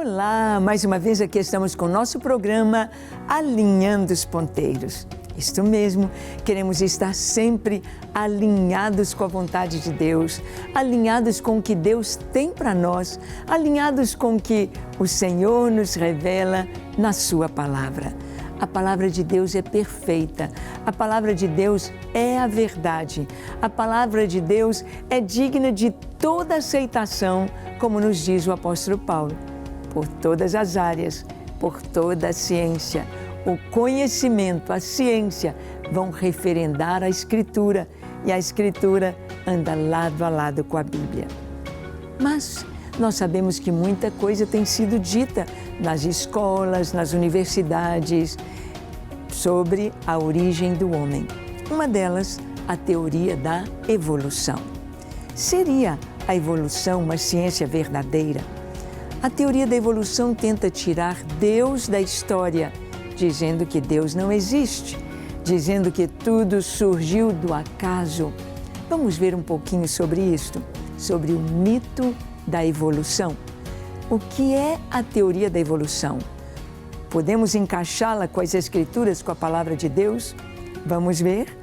Olá, mais uma vez aqui estamos com o nosso programa Alinhando os Ponteiros. Isto mesmo, queremos estar sempre alinhados com a vontade de Deus, alinhados com o que Deus tem para nós, alinhados com o que o Senhor nos revela na sua palavra. A palavra de Deus é perfeita, a palavra de Deus é a verdade, a palavra de Deus é digna de toda aceitação, como nos diz o apóstolo Paulo. Por todas as áreas, por toda a ciência, o conhecimento, a ciência vão referendar a Escritura e a Escritura anda lado a lado com a Bíblia. Mas nós sabemos que muita coisa tem sido dita nas escolas, nas universidades, sobre a origem do homem. Uma delas, a teoria da evolução. Seria a evolução uma ciência verdadeira? A teoria da evolução tenta tirar Deus da história, dizendo que Deus não existe, dizendo que tudo surgiu do acaso. Vamos ver um pouquinho sobre isto, sobre o mito da evolução. O que é a teoria da evolução? Podemos encaixá-la com as Escrituras, com a palavra de Deus? Vamos ver?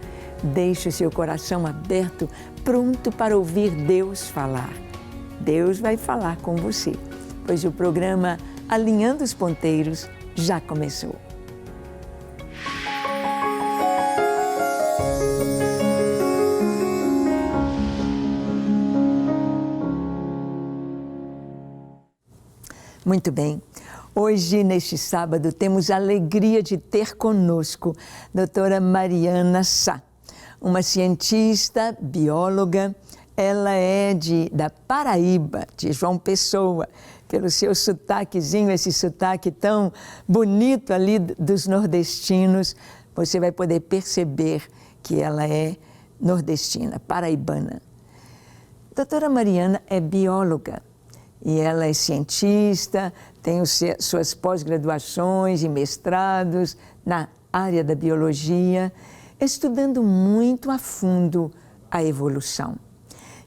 Deixe o seu coração aberto, pronto para ouvir Deus falar. Deus vai falar com você, pois o programa Alinhando os Ponteiros já começou. Muito bem. Hoje, neste sábado, temos a alegria de ter conosco a doutora Mariana Sá, uma cientista, bióloga. Ela é da Paraíba, de João Pessoa, pelo seu sotaquezinho, esse sotaque tão bonito ali dos nordestinos, você vai poder perceber que ela é nordestina, paraibana. Doutora Mariana é bióloga e ela é cientista, tem suas pós-graduações e mestrados na área da biologia, estudando muito a fundo a evolução.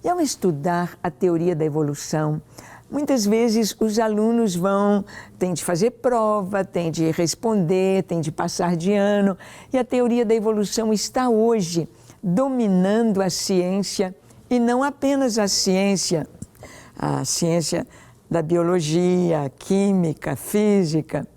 E ao estudar a teoria da evolução, muitas vezes os alunos têm de fazer prova, têm de responder, têm de passar de ano, e a teoria da evolução está hoje dominando a ciência, e não apenas a ciência da biologia, a química, a física,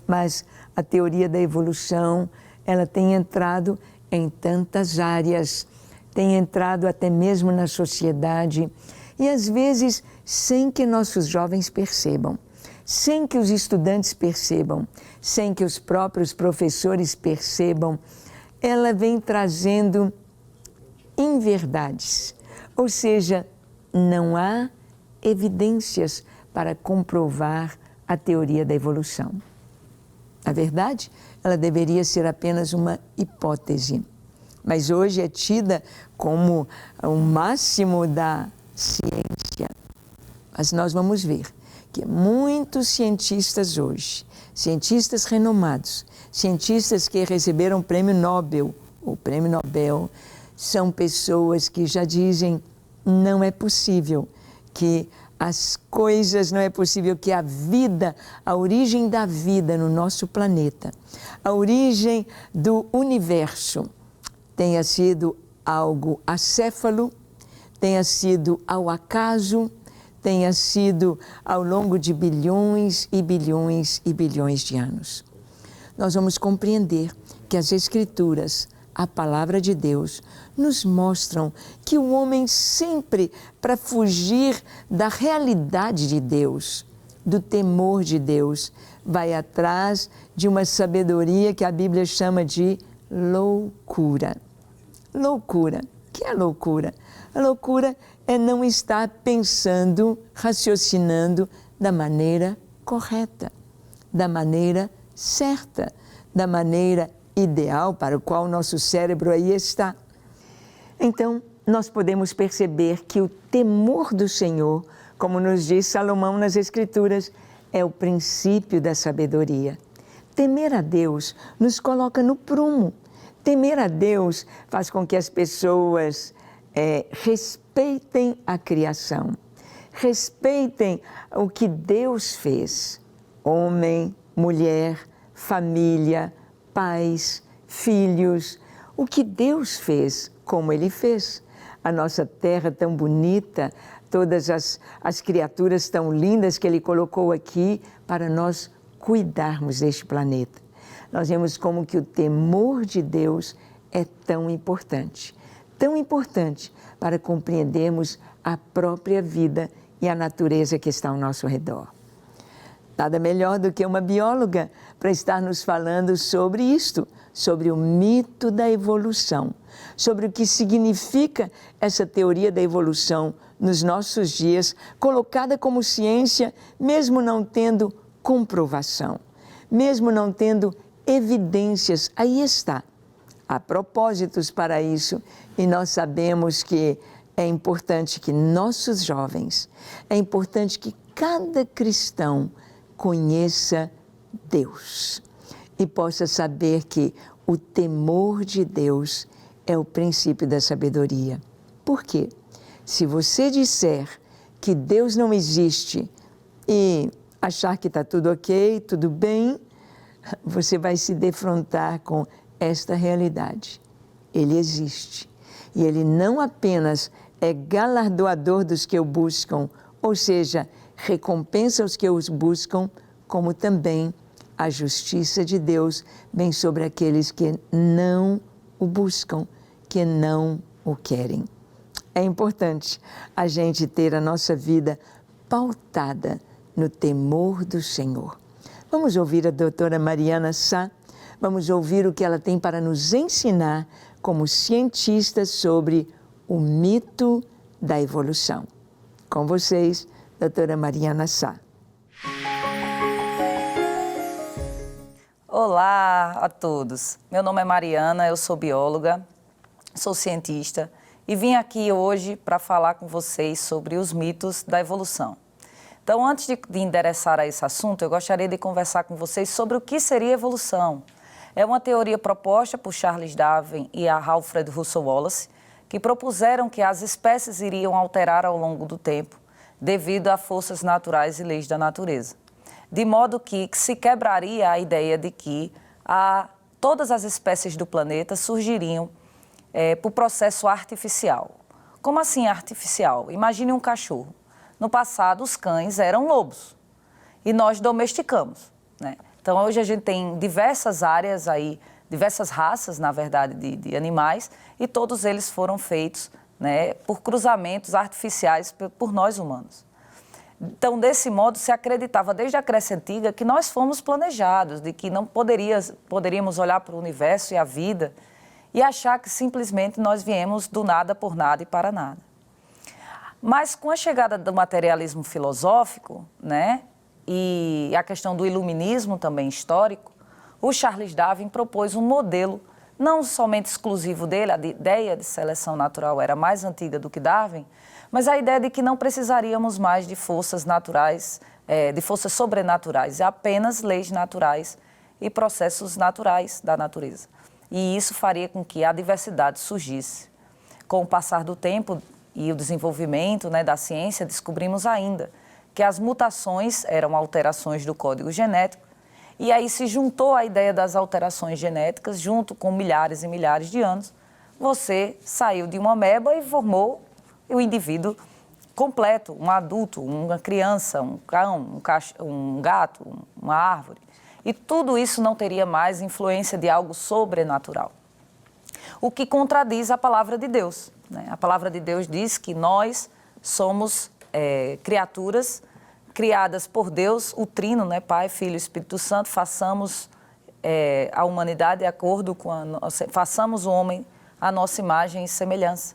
mas a teoria da evolução, ela tem entrado em tantas áreas, tem entrado até mesmo na sociedade, e às vezes sem que nossos jovens percebam, sem que os estudantes percebam, sem que os próprios professores percebam, ela vem trazendo inverdades, ou seja, não há evidências para comprovar a teoria da evolução. Na verdade, ela deveria ser apenas uma hipótese, mas hoje é tida como o máximo da ciência. Mas nós vamos ver que muitos cientistas hoje, cientistas renomados, cientistas que receberam o Prêmio Nobel, são pessoas que já dizem: não é possível que as coisas, não é possível que a vida, a origem da vida no nosso planeta, a origem do universo tenha sido algo acéfalo, tenha sido ao acaso, tenha sido ao longo de bilhões e bilhões e bilhões de anos. Nós vamos compreender que as Escrituras, a palavra de Deus, nos mostram que o homem sempre, para fugir da realidade de Deus, do temor de Deus, vai atrás de uma sabedoria que a Bíblia chama de loucura. Loucura. O que é loucura? A loucura é não estar pensando, raciocinando da maneira correta, da maneira certa, da maneira ideal para o qual o nosso cérebro aí está. Então, nós podemos perceber que o temor do Senhor, como nos diz Salomão nas Escrituras, é o princípio da sabedoria. Temer a Deus nos coloca no prumo. Temer a Deus faz com que as pessoas respeitem a criação, respeitem o que Deus fez. Homem, mulher, família, pais, filhos, o que Deus fez, como Ele fez. A nossa terra tão bonita, todas as criaturas tão lindas que Ele colocou aqui para nós cuidarmos deste planeta. Nós vemos como que o temor de Deus é tão importante para compreendermos a própria vida e a natureza que está ao nosso redor. Nada melhor do que uma bióloga para estar nos falando sobre isto, sobre o mito da evolução, sobre o que significa essa teoria da evolução nos nossos dias, colocada como ciência, mesmo não tendo comprovação, mesmo não tendo evidências. Aí está. Há propósitos para isso e nós sabemos que é importante que nossos jovens, é importante que cada cristão conheça Deus e possa saber que o temor de Deus é o princípio da sabedoria. Por quê? Se você disser que Deus não existe e achar que está tudo ok, tudo bem, você vai se defrontar com esta realidade. Ele existe e Ele não apenas é galardoador dos que o buscam, ou seja, recompensa os que os buscam, como também a justiça de Deus vem sobre aqueles que não o buscam, que não o querem. É importante a gente ter a nossa vida pautada no temor do Senhor. Vamos ouvir a doutora Mariana Sá, vamos ouvir o que ela tem para nos ensinar como cientista sobre o mito da evolução. Com vocês, doutora Mariana Sá. Olá a todos, meu nome é Mariana, eu sou bióloga, sou cientista e vim aqui hoje para falar com vocês sobre os mitos da evolução. Então, antes de endereçar a esse assunto, eu gostaria de conversar com vocês sobre o que seria evolução. É uma teoria proposta por Charles Darwin e a Alfred Russel Wallace, que propuseram que as espécies iriam alterar ao longo do tempo, devido a forças naturais e leis da natureza. De modo que se quebraria a ideia de que todas as espécies do planeta surgiriam por processo artificial. Como assim artificial? Imagine um cachorro. No passado, os cães eram lobos e nós domesticamos, né? Então, hoje a gente tem diversas áreas aí, diversas raças, na verdade, de animais, e todos eles foram feitos, né, por cruzamentos artificiais por nós humanos. Então, desse modo, se acreditava desde a Grécia Antiga que nós fomos planejados, de que não poderíamos olhar para o universo e a vida e achar que simplesmente nós viemos do nada por nada e para nada. Mas com a chegada do materialismo filosófico, né, e a questão do iluminismo também histórico, o Charles Darwin propôs um modelo não somente exclusivo dele, a ideia de seleção natural era mais antiga do que Darwin, mas a ideia de que não precisaríamos mais de forças naturais, de forças sobrenaturais, apenas leis naturais e processos naturais da natureza. E isso faria com que a diversidade surgisse. Com o passar do tempo e o desenvolvimento, né, da ciência, descobrimos ainda que as mutações eram alterações do código genético, e aí se juntou a ideia das alterações genéticas, junto com milhares e milhares de anos, você saiu de uma ameba e formou o indivíduo completo, um adulto, uma criança, um cão, um gato, uma árvore. E tudo isso não teria mais influência de algo sobrenatural. O que contradiz a palavra de Deus, né? A palavra de Deus diz que nós somos criaturas criadas por Deus, o Trino, né? Pai, Filho e Espírito Santo, façamos a humanidade de acordo com façamos o homem à nossa imagem e semelhança.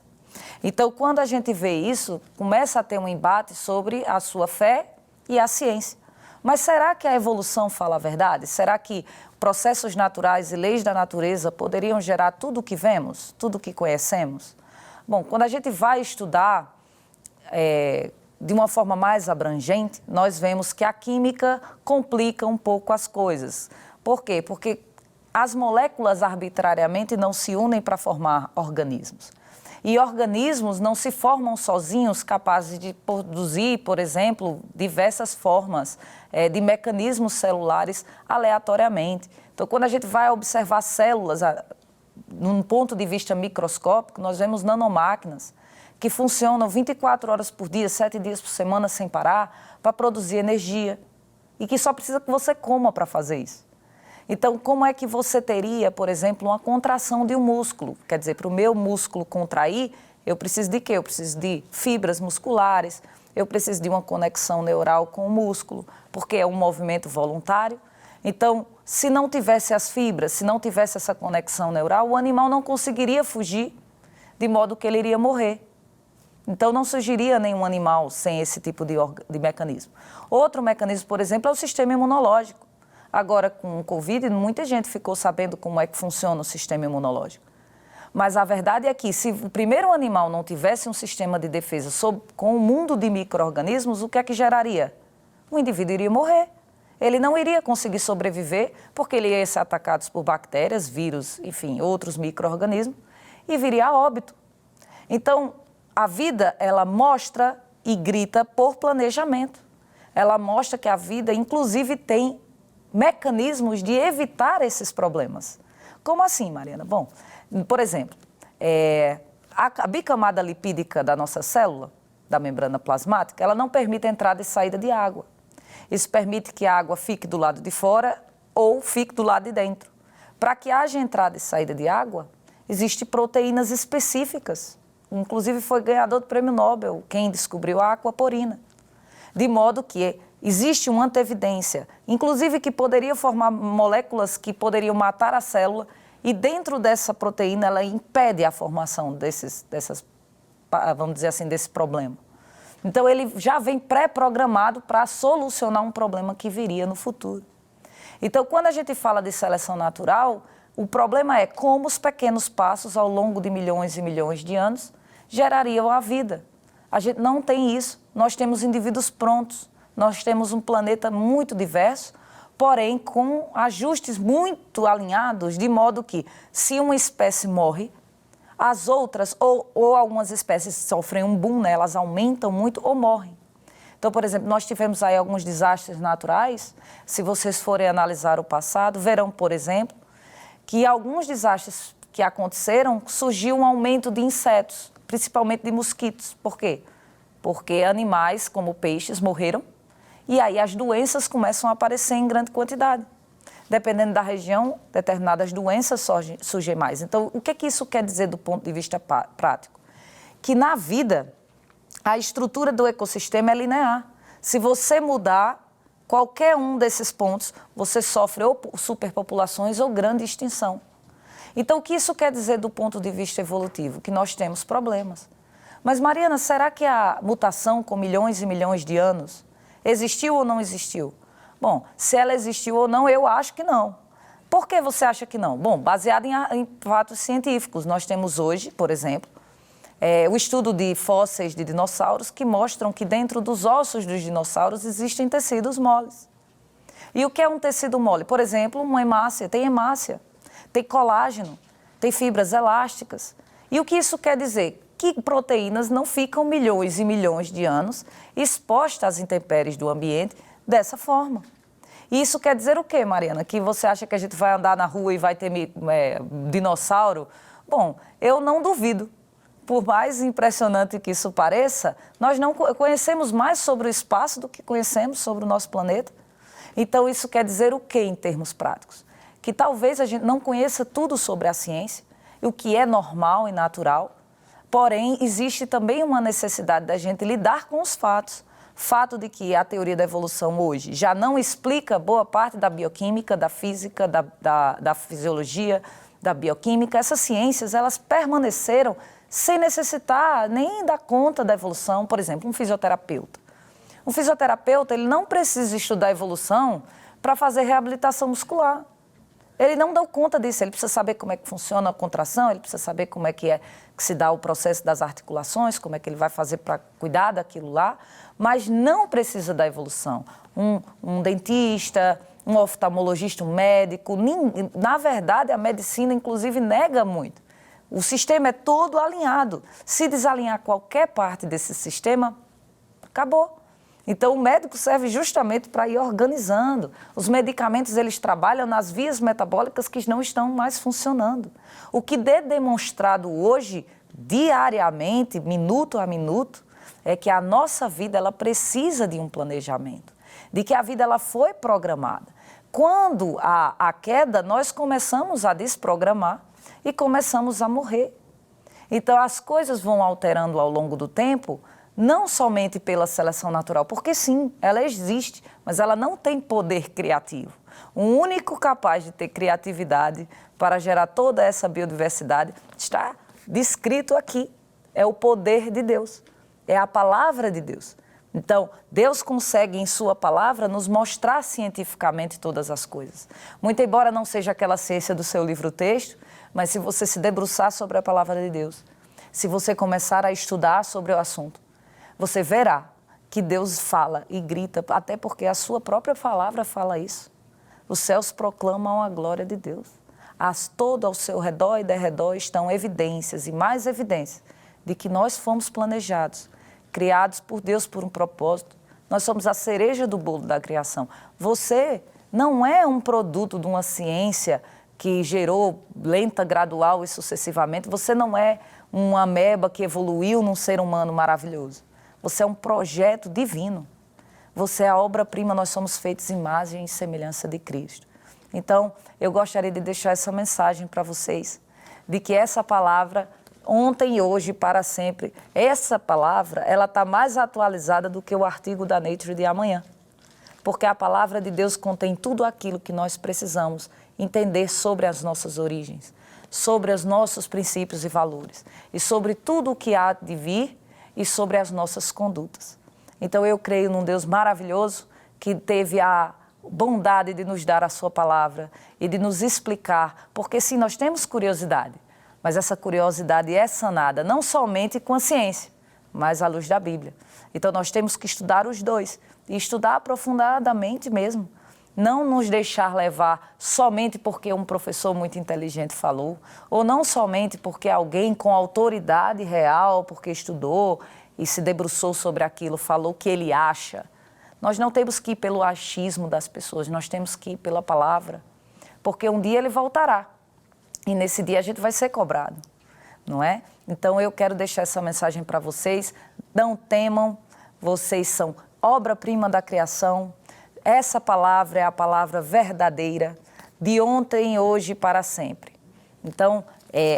Então, quando a gente vê isso, começa a ter um embate sobre a sua fé e a ciência. Mas será que a evolução fala a verdade? Será que processos naturais e leis da natureza poderiam gerar tudo o que vemos, tudo o que conhecemos? Bom, quando a gente vai estudar de uma forma mais abrangente, nós vemos que a química complica um pouco as coisas. Por quê? Porque as moléculas arbitrariamente não se unem para formar organismos. E organismos não se formam sozinhos, capazes de produzir, por exemplo, diversas formas de mecanismos celulares aleatoriamente. Então, quando a gente vai observar células, num ponto de vista microscópico, nós vemos nanomáquinas que funcionam 24 horas por dia, 7 dias por semana, sem parar, para produzir energia. E que só precisa que você coma para fazer isso. Então, como é que você teria, por exemplo, uma contração de um músculo? Quer dizer, para o meu músculo contrair, eu preciso de quê? Eu preciso de fibras musculares, eu preciso de uma conexão neural com o músculo, porque é um movimento voluntário. Então, se não tivesse as fibras, se não tivesse essa conexão neural, o animal não conseguiria fugir, de modo que ele iria morrer. Então, não surgiria nenhum animal sem esse tipo de mecanismo. Outro mecanismo, por exemplo, é o sistema imunológico. Agora, com o Covid, muita gente ficou sabendo como é que funciona o sistema imunológico. Mas a verdade é que, se o primeiro animal não tivesse um sistema de defesa com um mundo de micro-organismos, o que é que geraria? O indivíduo iria morrer. Ele não iria conseguir sobreviver, porque ele ia ser atacado por bactérias, vírus, enfim, outros micro-organismos, e viria a óbito. Então, a vida, ela mostra e grita por planejamento. Ela mostra que a vida, inclusive, tem mecanismos de evitar esses problemas. Como assim, Mariana? Bom, por exemplo, a bicamada lipídica da nossa célula, da membrana plasmática, ela não permite a entrada e saída de água. Isso permite que a água fique do lado de fora ou fique do lado de dentro. Para que haja entrada e saída de água, existem proteínas específicas. Inclusive foi ganhador do Prêmio Nobel quem descobriu a aquaporina. De modo que existe uma antevidência, inclusive que poderia formar moléculas que poderiam matar a célula, e dentro dessa proteína ela impede a formação vamos dizer assim, desse problema. Então ele já vem pré-programado para solucionar um problema que viria no futuro. Então, quando a gente fala de seleção natural, o problema é como os pequenos passos ao longo de milhões e milhões de anos gerariam a vida. A gente não tem isso, nós temos indivíduos prontos. Nós temos um planeta muito diverso, porém com ajustes muito alinhados, de modo que, se uma espécie morre, as outras, ou algumas espécies sofrem um boom, né? Elas aumentam muito ou morrem. Então, por exemplo, nós tivemos aí alguns desastres naturais. Se vocês forem analisar o passado, verão, por exemplo, que alguns desastres que aconteceram, surgiu um aumento de insetos, principalmente de mosquitos. Por quê? Porque animais, como peixes, morreram. E aí as doenças começam a aparecer em grande quantidade. Dependendo da região, determinadas doenças surgem mais. Então, o que isso quer dizer do ponto de vista prático? Que na vida, a estrutura do ecossistema é linear. Se você mudar qualquer um desses pontos, você sofre ou superpopulações ou grande extinção. Então, o que isso quer dizer do ponto de vista evolutivo? Que nós temos problemas. Mas, Mariana, será que a mutação com milhões e milhões de anos existiu ou não existiu? Bom, se ela existiu ou não, eu acho que não. Por que você acha que não? Bom, baseado em fatos científicos. Nós temos hoje, por exemplo, o estudo de fósseis de dinossauros que mostram que dentro dos ossos dos dinossauros existem tecidos moles. E o que é um tecido mole? Por exemplo, uma hemácia, tem colágeno, tem fibras elásticas. E o que isso quer dizer? Que proteínas não ficam milhões e milhões de anos expostas às intempéries do ambiente dessa forma. E isso quer dizer o quê, Mariana? Que você acha que a gente vai andar na rua e vai ter dinossauro? Bom, eu não duvido. Por mais impressionante que isso pareça, nós não conhecemos mais sobre o espaço do que conhecemos sobre o nosso planeta. Então, isso quer dizer o quê em termos práticos? Que talvez a gente não conheça tudo sobre a ciência, o que é normal e natural. Porém, existe também uma necessidade da gente lidar com os fatos. Fato de que a teoria da evolução hoje já não explica boa parte da bioquímica, da física, da fisiologia, da bioquímica. Essas ciências, elas permaneceram sem necessitar nem dar conta da evolução. Por exemplo, um fisioterapeuta. Um fisioterapeuta, ele não precisa estudar a evolução para fazer reabilitação muscular. Ele não dá conta disso, ele precisa saber como é que funciona a contração, ele precisa saber como é que se dá o processo das articulações, como é que ele vai fazer para cuidar daquilo lá, mas não precisa da evolução. Um dentista, um oftalmologista, um médico, na verdade a medicina inclusive nega muito. O sistema é todo alinhado. Se desalinhar qualquer parte desse sistema, acabou. Então, o médico serve justamente para ir organizando. Os medicamentos, eles trabalham nas vias metabólicas que não estão mais funcionando. O que é demonstrado hoje, diariamente, minuto a minuto, é que a nossa vida, ela precisa de um planejamento, de que a vida, ela foi programada. Quando a queda, nós começamos a desprogramar e começamos a morrer. Então, as coisas vão alterando ao longo do tempo, não somente pela seleção natural, porque sim, ela existe, mas ela não tem poder criativo. O único capaz de ter criatividade para gerar toda essa biodiversidade está descrito aqui. É o poder de Deus, é a palavra de Deus. Então, Deus consegue, em sua palavra, nos mostrar cientificamente todas as coisas. Muito embora não seja aquela ciência do seu livro-texto, mas se você se debruçar sobre a palavra de Deus, se você começar a estudar sobre o assunto, você verá que Deus fala e grita, até porque a sua própria palavra fala isso. Os céus proclamam a glória de Deus. Todo ao seu redor e derredor estão evidências e mais evidências de que nós fomos planejados, criados por Deus por um propósito. Nós somos a cereja do bolo da criação. Você não é um produto de uma ciência que gerou lenta, gradual e sucessivamente. Você não é uma ameba que evoluiu num ser humano maravilhoso. Você é um projeto divino. Você é a obra-prima, nós somos feitos em imagem e semelhança de Cristo. Então, eu gostaria de deixar essa mensagem para vocês, de que essa palavra, ontem e hoje, para sempre, essa palavra, ela está mais atualizada do que o artigo da Nature de amanhã. Porque a palavra de Deus contém tudo aquilo que nós precisamos entender sobre as nossas origens, sobre os nossos princípios e valores, e sobre tudo o que há de vir e sobre as nossas condutas. Então eu creio num Deus maravilhoso que teve a bondade de nos dar a sua palavra e de nos explicar, porque sim, nós temos curiosidade, mas essa curiosidade é sanada não somente com a ciência, mas à luz da Bíblia. Então nós temos que estudar os dois e estudar aprofundadamente mesmo. Não nos deixar levar somente porque um professor muito inteligente falou, ou não somente porque alguém com autoridade real, porque estudou e se debruçou sobre aquilo, falou o que ele acha. Nós não temos que ir pelo achismo das pessoas, nós temos que ir pela palavra, porque um dia ele voltará e nesse dia a gente vai ser cobrado, não é? Então eu quero deixar essa mensagem para vocês, não temam, vocês são obra-prima da criação. Essa palavra é a palavra verdadeira, de ontem, hoje e para sempre. Então,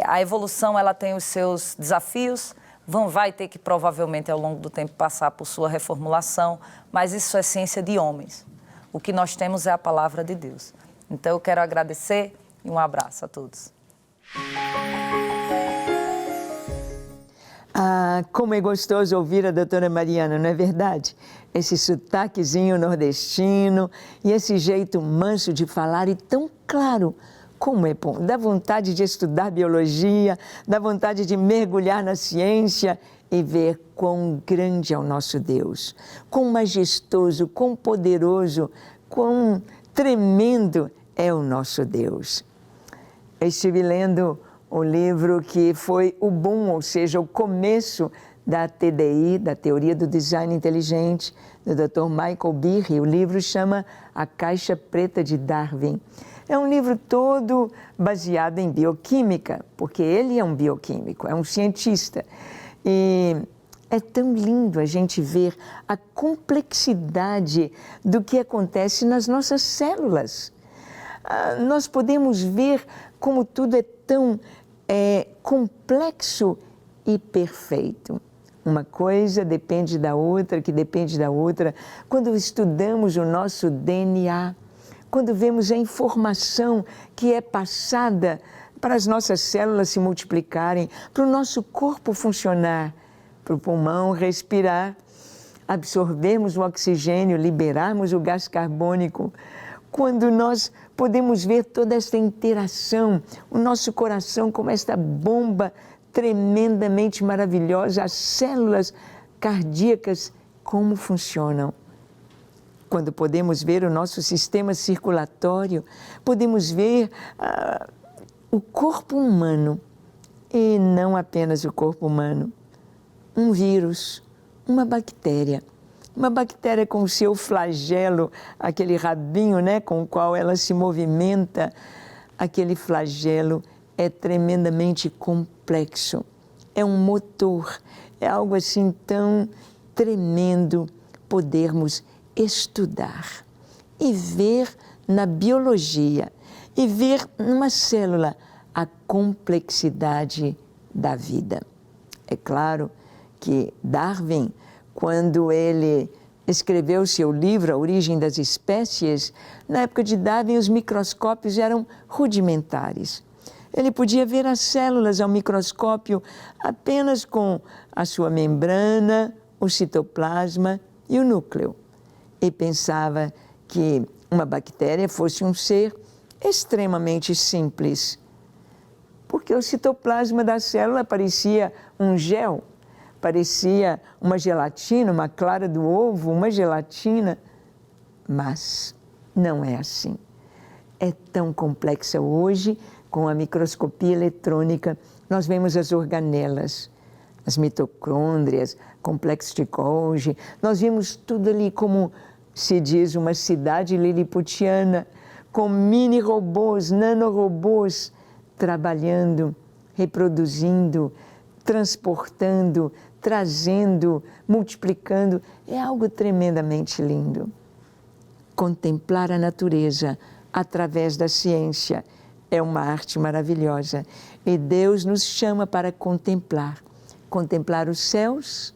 a evolução ela tem os seus desafios, vai ter que provavelmente ao longo do tempo passar por sua reformulação, mas isso é ciência de homens. O que nós temos é a palavra de Deus. Então, eu quero agradecer e um abraço a todos. Ah, como é gostoso ouvir a doutora Mariana, não é verdade? Esse sotaquezinho nordestino e esse jeito manso de falar e tão claro. Como é bom, dá vontade de estudar biologia, dá vontade de mergulhar na ciência e ver quão grande é o nosso Deus, quão majestoso, quão poderoso, quão tremendo é o nosso Deus. Eu estive lendo um livro que foi o boom, ou seja, o começo da TDI, da Teoria do Design Inteligente, do Dr. Michael Behe. O livro chama A Caixa Preta de Darwin. É um livro todo baseado em bioquímica, porque ele é um bioquímico, é um cientista. E é tão lindo a gente ver a complexidade do que acontece nas nossas células. Nós podemos ver como tudo é tão complexo e perfeito. Uma coisa depende da outra, que depende da outra. Quando estudamos o nosso DNA, quando vemos a informação que é passada para as nossas células se multiplicarem, para o nosso corpo funcionar, para o pulmão respirar, absorvermos o oxigênio, liberarmos o gás carbônico, quando nós podemos ver toda esta interação, o nosso coração como esta bomba tremendamente maravilhosa, as células cardíacas, como funcionam. Quando podemos ver o nosso sistema circulatório, podemos ver o corpo humano E não apenas o corpo humano. Um vírus, uma bactéria com o seu flagelo, aquele rabinho, né, com o qual ela se movimenta, aquele flagelo é tremendamente complexo. É um motor, é algo assim tão tremendo podermos estudar e ver na biologia e ver numa célula a complexidade da vida. É claro que Darwin, quando ele escreveu seu livro A Origem das Espécies, na época de Darwin os microscópios eram rudimentares. Ele podia ver as células ao microscópio apenas com a sua membrana, o citoplasma e o núcleo. E pensava que uma bactéria fosse um ser extremamente simples, porque o citoplasma da célula parecia um gel, parecia uma gelatina, uma clara do ovo, uma gelatina, mas não é assim. É tão complexa hoje, com a microscopia eletrônica, nós vemos as organelas, as mitocôndrias, complexo de Golgi, nós vimos tudo ali como se diz uma cidade liliputiana, com mini-robôs, nanorobôs, trabalhando, reproduzindo, transportando, trazendo, multiplicando. É algo tremendamente lindo. Contemplar a natureza através da ciência é uma arte maravilhosa. E Deus nos chama para contemplar. Contemplar os céus,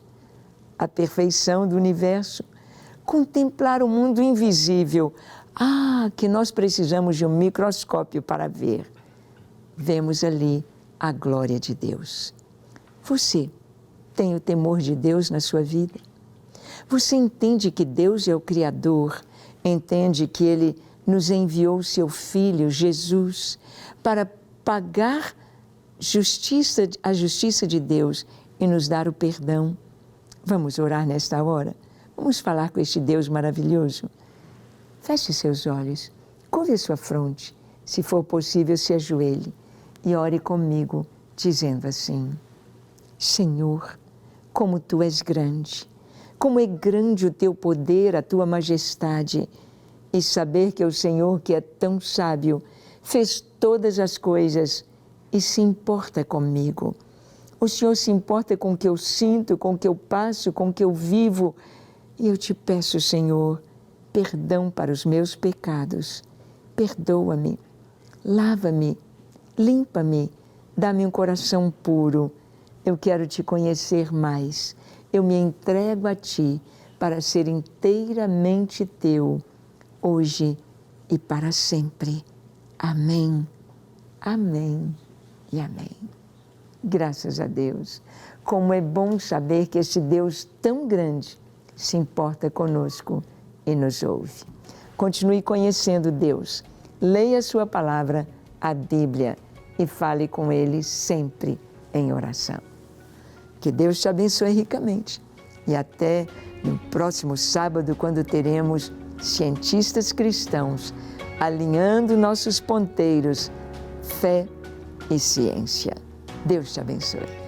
a perfeição do universo, contemplar o mundo invisível. Que nós precisamos de um microscópio para ver. Vemos ali a glória de Deus. Você tem o temor de Deus na sua vida? Você entende que Deus é o Criador? Entende que Ele nos enviou o seu Filho, Jesus, para pagar a justiça de Deus e nos dar o perdão? Vamos orar nesta hora? Vamos falar com este Deus maravilhoso? Feche seus olhos, curve a sua fronte, se for possível, se ajoelhe e ore comigo, dizendo assim: Senhor, como Tu és grande, como é grande o Teu poder, a Tua majestade, e saber que o Senhor, que é tão sábio, fez todas as coisas e se importa comigo. O Senhor se importa com o que eu sinto, com o que eu passo, com o que eu vivo. E eu te peço, Senhor, perdão para os meus pecados. Perdoa-me, lava-me, limpa-me, dá-me um coração puro. Eu quero te conhecer mais. Eu me entrego a Ti para ser inteiramente Teu, hoje e para sempre. Amém, amém e amém. Graças a Deus. Como é bom saber que esse Deus tão grande se importa conosco e nos ouve. Continue conhecendo Deus. Leia a sua palavra, a Bíblia, e fale com Ele sempre em oração. Que Deus te abençoe ricamente. E até no próximo sábado, quando teremos cientistas cristãos alinhando nossos ponteiros, fé e ciência. Deus te abençoe.